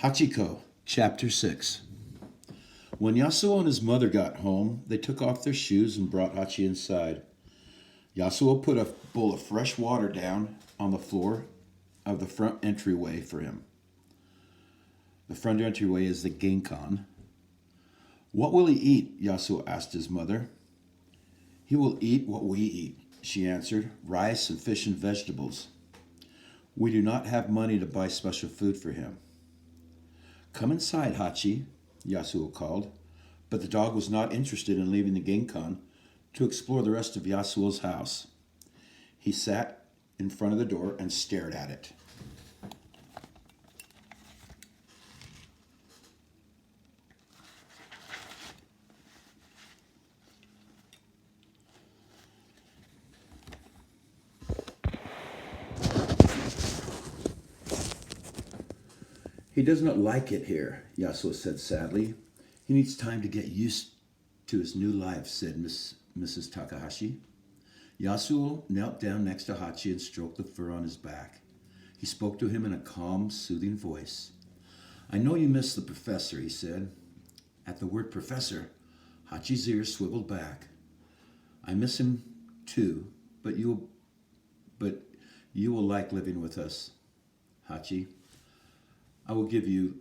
Hachiko, Chapter 6. When Yasuo and his mother got home, they took off their shoes and brought Hachi inside. Yasuo put a bowl of fresh water down on the floor of the front entryway for him. The front entryway is the Genkan. What will he eat? Yasuo asked his mother. He will eat what we eat, she answered, rice and fish and vegetables. We do not have money to buy special food for him. Come inside, Hachi, Yasuo called, but the dog was not interested in leaving the Genkan to explore the rest of Yasuo's house. He sat in front of the door and stared at it. He does not like it here, Yasuo said sadly. He needs time to get used to his new life, said Mrs. Takahashi. Yasuo knelt down next to Hachi and stroked the fur on his back. He spoke to him in a calm, soothing voice. I know you miss the professor, he said. At the word professor, Hachi's ears swiveled back. I miss him too, but you will like living with us, Hachi. I will give you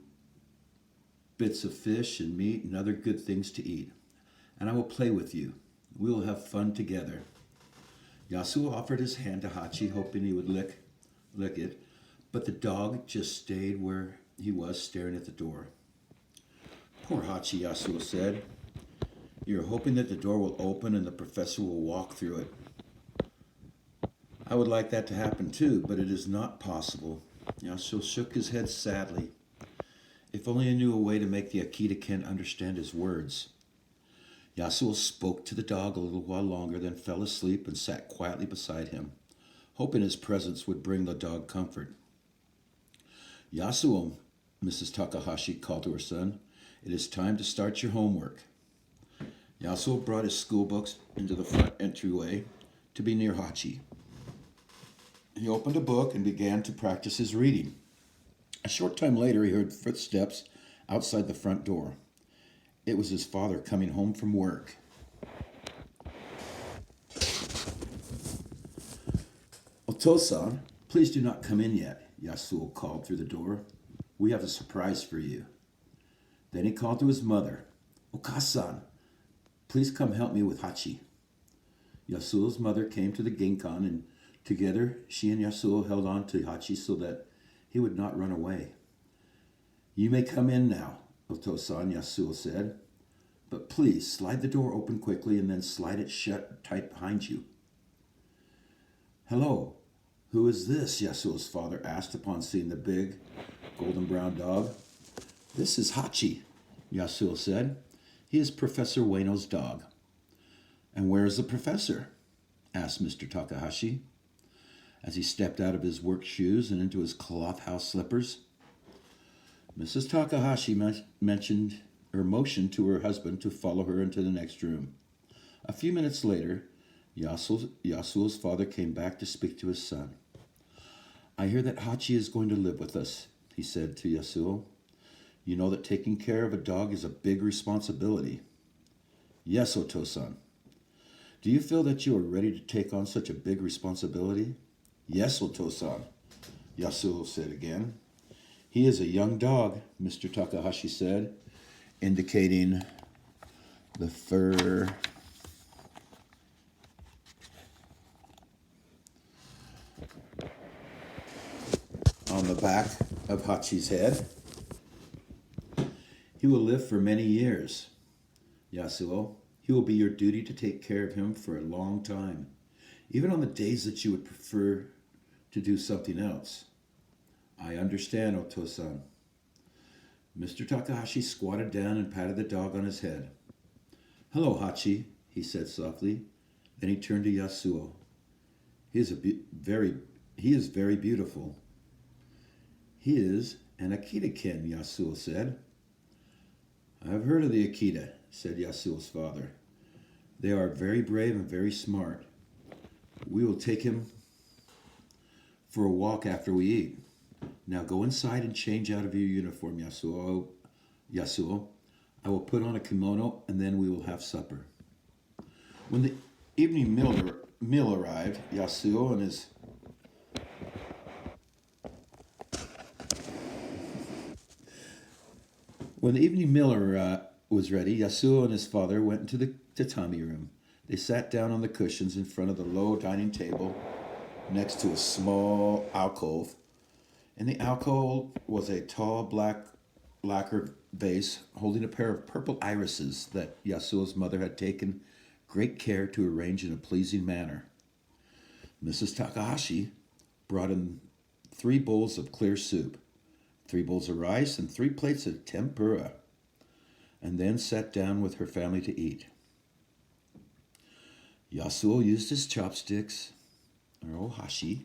bits of fish and meat and other good things to eat, and I will play with you. We will have fun together. Yasuo offered his hand to Hachi, hoping he would lick it, but the dog just stayed where he was, staring at the door. Poor Hachi, Yasuo said. You're hoping that the door will open and the professor will walk through it. I would like that to happen too, but it is not possible. Yasuo shook his head sadly. If only I knew a way to make the Akita-ken understand his words. Yasuo spoke to the dog a little while longer, then fell asleep and sat quietly beside him, hoping his presence would bring the dog comfort. Yasuo, Mrs. Takahashi called to her son, it is time to start your homework. Yasuo brought his school books into the front entryway to be near Hachi. He opened a book and began to practice his reading. A short time later, he heard footsteps outside the front door. It was his father coming home from work. Otosan, please do not come in yet, Yasuo called through the door. We have a surprise for you. Then he called to his mother. Okasan, please come help me with Hachi. Yasuo's mother came to the Genkan, and together she and Yasuo held on to Hachi so that he would not run away. You may come in now, Otosan, Yasuo said. But please slide the door open quickly and then slide it shut tight behind you. Hello, who is this? Yasuo's father asked upon seeing the big, golden brown dog. This is Hachi, Yasuo said. He is Professor Ueno's dog. And where is the professor? Asked Mr. Takahashi, as he stepped out of his work shoes and into his cloth house slippers. Mrs. Takahashi motioned to her husband to follow her into the next room. A few minutes later, Yasuo's father came back to speak to his son. I hear that Hachi is going to live with us, he said to Yasuo. You know that taking care of a dog is a big responsibility. Yes, Otosan. Do you feel that you are ready to take on such a big responsibility? Yes, Otosan, Yasuo said again. He is a young dog, Mr. Takahashi said, indicating the fur on the back of Hachi's head. He will live for many years, Yasuo. He will be your duty to take care of him for a long time, even on the days that you would prefer to do something else. I understand, Otosan. Mr. Takahashi squatted down and patted the dog on his head. Hello, Hachi, he said softly. Then he turned to Yasuo. He is very beautiful. He is an Akita-ken, Yasuo said. I've heard of the Akita, said Yasuo's father. They are very brave and very smart. We will take him for a walk after we eat. Now go inside and change out of your uniform, Yasuo. Yasuo. I will put on a kimono and then we will have supper. When the evening meal arrived, Yasuo and his When the evening meal was ready, Yasuo and his father went into the tatami room. They sat down on the cushions in front of the low dining table next to a small alcove. In the alcove was a tall black lacquer vase holding a pair of purple irises that Yasuo's mother had taken great care to arrange in a pleasing manner. Mrs. Takahashi brought in 3 bowls of clear soup, 3 bowls of rice, and 3 plates of tempura, and then sat down with her family to eat. Yasuo used his chopsticks, or ohashi,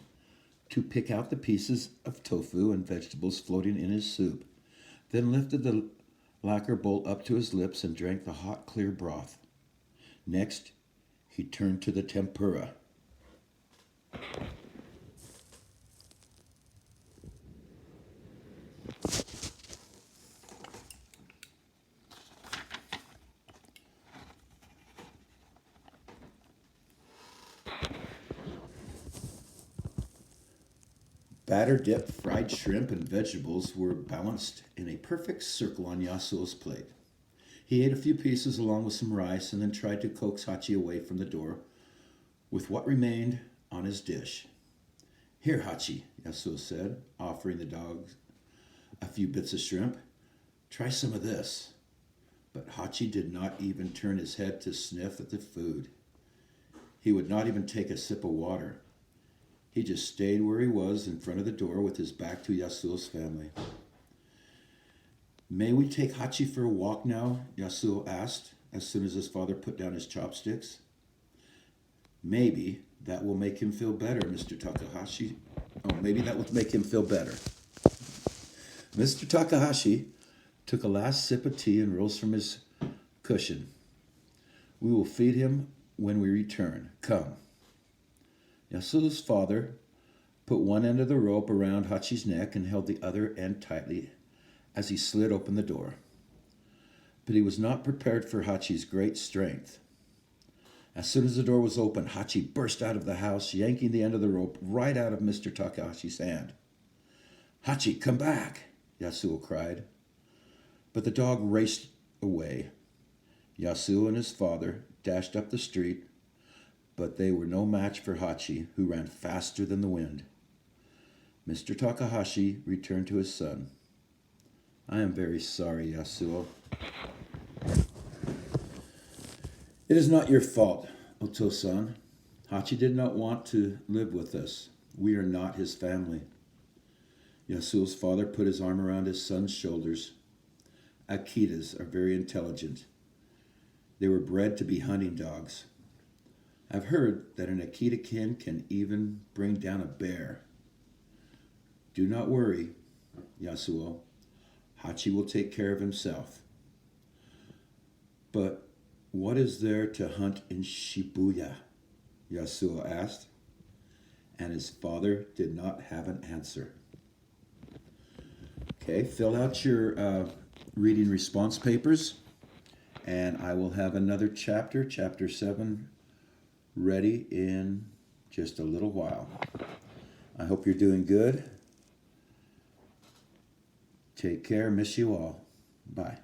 to pick out the pieces of tofu and vegetables floating in his soup, then lifted the lacquer bowl up to his lips and drank the hot, clear broth. Next, he turned to the tempura. Batter dipped fried shrimp and vegetables were balanced in a perfect circle on Yasuo's plate. He ate a few pieces along with some rice and then tried to coax Hachi away from the door with what remained on his dish. Here, Hachi, Yasuo said, offering the dog a few bits of shrimp. Try some of this. But Hachi did not even turn his head to sniff at the food. He would not even take a sip of water. He just stayed where he was in front of the door with his back to Yasuo's family. May we take Hachi for a walk now? Yasuo asked as soon as his father put down his chopsticks. Maybe that will make him feel better, Mr. Takahashi. Oh, maybe that will make him feel better. Mr. Takahashi took a last sip of tea and rose from his cushion. We will feed him when we return. Come. Yasuo's father put one end of the rope around Hachi's neck and held the other end tightly as he slid open the door. But he was not prepared for Hachi's great strength. As soon as the door was open, Hachi burst out of the house, yanking the end of the rope right out of Mr. Takahashi's hand. Hachi, come back, Yasuo cried. But the dog raced away. Yasuo and his father dashed up the street, but they were no match for Hachi, who ran faster than the wind. Mr. Takahashi returned to his son. I am very sorry, Yasuo. It is not your fault, Oto-san. Hachi did not want to live with us. We are not his family. Yasuo's father put his arm around his son's shoulders. Akitas are very intelligent. They were bred to be hunting dogs. I've heard that an Akita-kin can even bring down a bear. Do not worry, Yasuo. Hachi will take care of himself. But what is there to hunt in Shibuya? Yasuo asked, and his father did not have an answer. Okay, fill out your reading response papers, and I will have another chapter, chapter 7, ready in just a little while. I hope you're doing good. Take care. Miss you all. Bye.